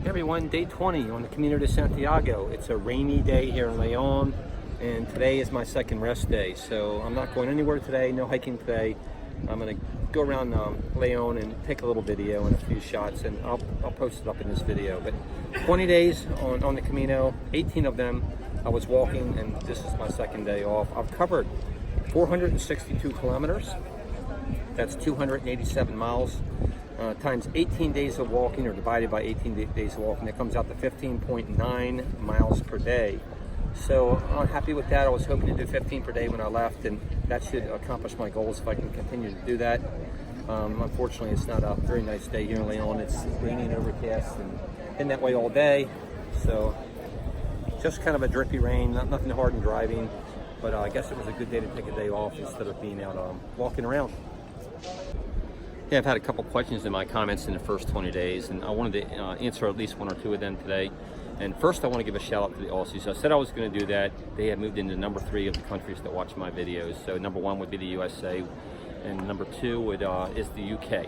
Hey everyone, day 20 on the Camino de Santiago. It's a rainy day here in León, and today is my second rest day. So I'm not going anywhere today, no hiking today. I'm going to go around León and take a little video and a few shots, and I'll post it up in this video. But 20 days on the Camino, 18 of them I was walking, and this is my second day off. I've covered 462 kilometers. That's 287 miles. Times 18 days of walking, or divided by 18 days of walking, it comes out to 15.9 miles per day. So I'm happy with that. I was hoping to do 15 per day when I left, and that should accomplish my goals if I can continue to do that. Unfortunately, it's not a very nice day here in León. It's raining, overcast, and been that way all day. So just kind of a drippy rain, nothing hard in driving, but I guess it was a good day to take a day off instead of being out walking around. Yeah, I've had a couple questions in my comments in the first 20 days, and I wanted to answer at least one or two of them today. And first, I want to give a shout out to the Aussies. I said I was going to do that. They have moved into number 3 of the countries that watch my videos. So number 1 would be the USA, and number 2 is the UK.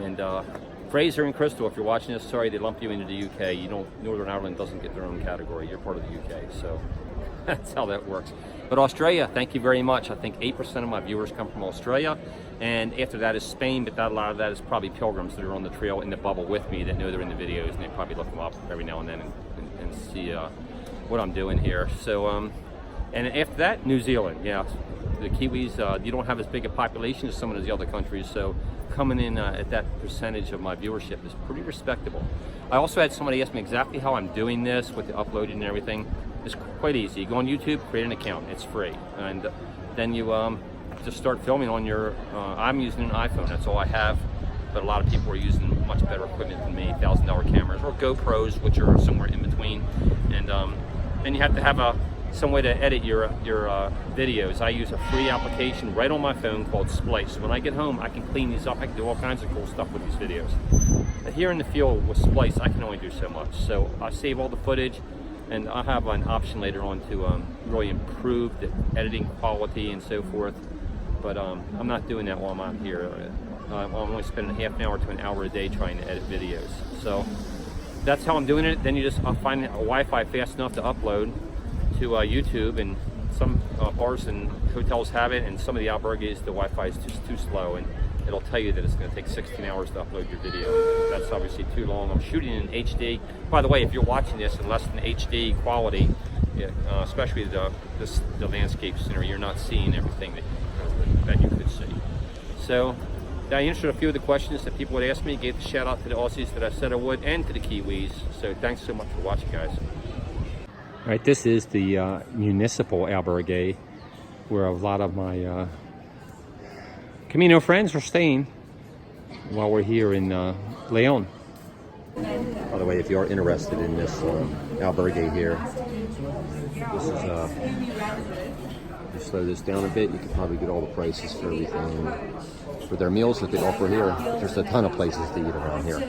And Fraser and Crystal, if you're watching this, sorry they lumped you into the UK. You don't, Northern Ireland doesn't get their own category. You're part of the UK, so that's how that works. But Australia, thank you very much. I think 8% of my viewers come from Australia, and after that is Spain, but a lot of that is probably pilgrims that are on the trail in the bubble with me that know they're in the videos, and they probably look them up every now and then and see what I'm doing here. So, and after that, New Zealand. Yeah, the Kiwis, you don't have as big a population as some of the other countries, so coming in at that percentage of my viewership is pretty respectable. I also had somebody ask me exactly how I'm doing this with the uploading and everything. It's quite easy. You go on YouTube, create an account. It's free, and then you just start filming on your. I'm using an iPhone. That's all I have, but a lot of people are using much better equipment than me, $1,000 cameras or GoPros, which are somewhere in between. And then you have to have some way to edit your videos. I use a free application right on my phone called Splice. When I get home, I can clean these up. I can do all kinds of cool stuff with these videos. But here in the field with Splice, I can only do so much. So I save all the footage. And I have an option later on to really improve the editing quality and so forth. But I'm not doing that while I'm here. I'm only spending half an hour to an hour a day trying to edit videos. So that's how I'm doing it. Then I'll find a Wi-Fi fast enough to upload to YouTube, and some bars and hotels have it, and some of the albergues, the Wi-Fi is just too slow, and it'll tell you that it's going to take 16 hours to upload your video. That's obviously too long. I'm shooting in HD. By the way, if you're watching this in less than HD quality, especially the landscape scenery, you're not seeing everything that you could see. So I answered a few of the questions that people would ask me. Gave the shout out to the Aussies that I said I would, and to the Kiwis. So thanks so much for watching, guys. All right, this is the municipal albergue where a lot of my Camino friends are staying while we're here in León. By the way, if you are interested in this albergue here, this is you slow this down a bit, you could probably get all the prices for everything for their meals that they offer here. There's a ton of places to eat around here.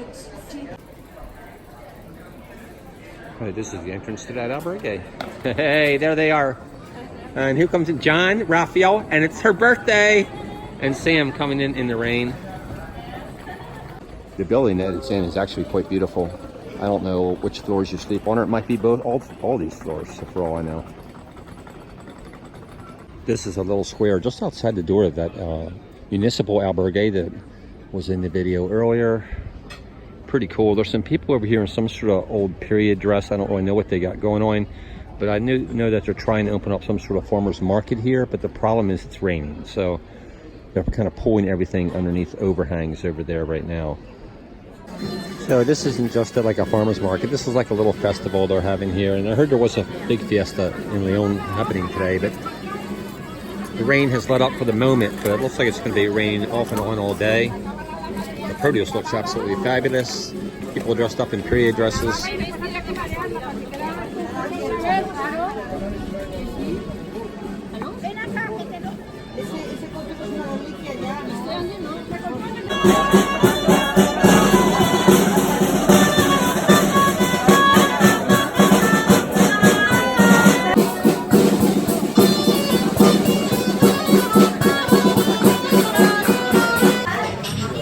All right, this is the entrance to that albergue. Hey, there they are. And here comes John, Raphael, and it's her birthday. And Sam coming in the rain. The building that it's in is actually quite beautiful. I don't know which floors you sleep on, or it might be all these floors, so for all I know. This is a little square just outside the door of that municipal albergue that was in the video earlier. Pretty cool. There's some people over here in some sort of old period dress. I don't really know what they got going on, but I know that they're trying to open up some sort of farmer's market here, but the problem is it's raining, so they're kind of pulling everything underneath overhangs over there right now. So this isn't just like a farmer's market. This is like a little festival they're having here. And I heard there was a big fiesta in León happening today, but the rain has let up for the moment, but it looks like it's going to be raining off and on all day. The produce looks absolutely fabulous. People dressed up in period dresses.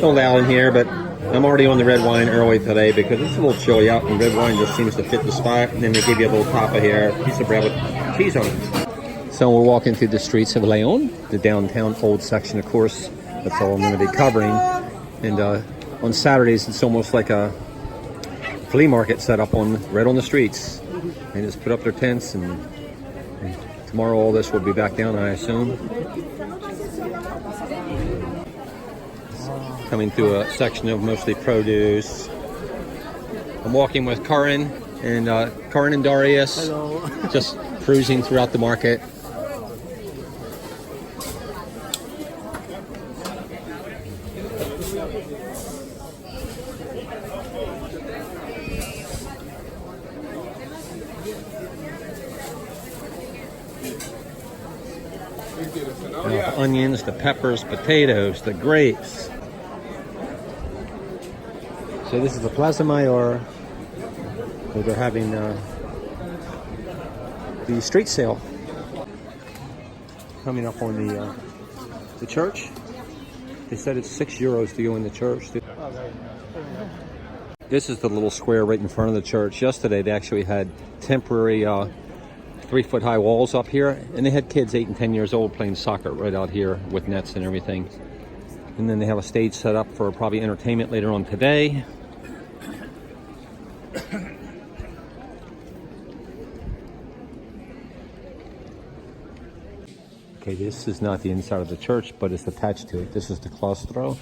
Loud in here, but I'm already on the red wine early today because it's a little chilly out, and red wine just seems to fit the spot. And then they give you a little tapa here, piece of bread with cheese on it. So we're walking through the streets of León, the downtown old section, of course. That's all I'm going to be covering. And on Saturdays, it's almost like a flea market set up right on the streets. They just put up their tents, and tomorrow all this will be back down, I assume. Coming through a section of mostly produce. I'm walking with Karin and Darius. Hello. Just cruising throughout the market. The onions, the peppers, potatoes, the grapes. So this is the Plaza Mayor, where they're having the street sale. Coming up on the church. They said it's €6 to go in the church. This is the little square right in front of the church. Yesterday they actually had temporary 3-foot high walls up here, and they had kids 8 and 10 years old playing soccer right out here with nets and everything. And then they have a stage set up for probably entertainment later on today. Okay, this is not the inside of the church, but it's attached to it. This is the claustro.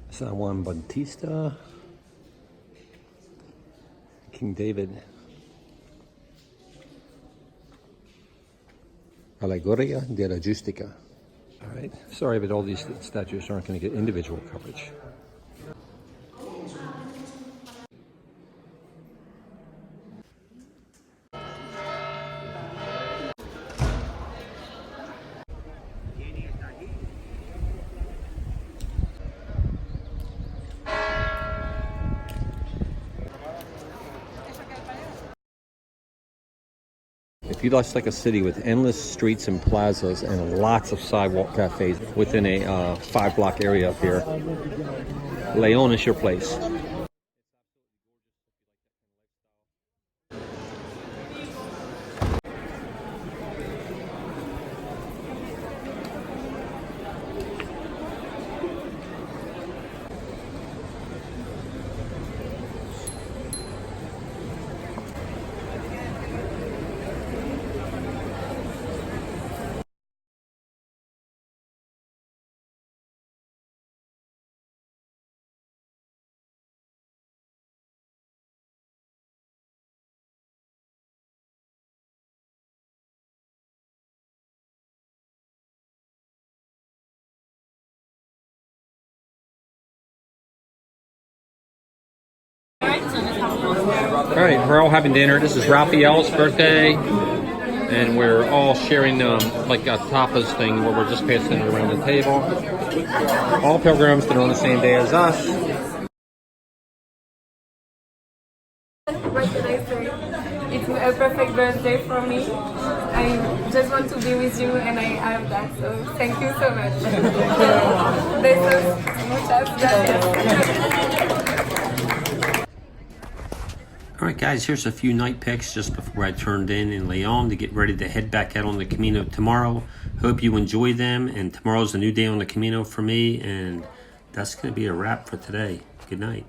San Juan Bautista, King David, Allegoria della Giustica. All right, sorry, but all these statues aren't going to get individual coverage. If you like a city with endless streets and plazas and lots of sidewalk cafes within a 5-block area up here, León is your place. All right, we're all having dinner. This is Raphael's birthday, and we're all sharing like a tapas thing where we're just passing it around the table. All pilgrims that are on the same day as us. What can I say? It's a perfect birthday for me. I just want to be with you, and I have that, so thank you so much. Besos, muchas gracias. Alright guys, here's a few night pics just before I turned in León to get ready to head back out on the Camino tomorrow. Hope you enjoy them, and tomorrow's a new day on the Camino for me, and that's going to be a wrap for today. Good night.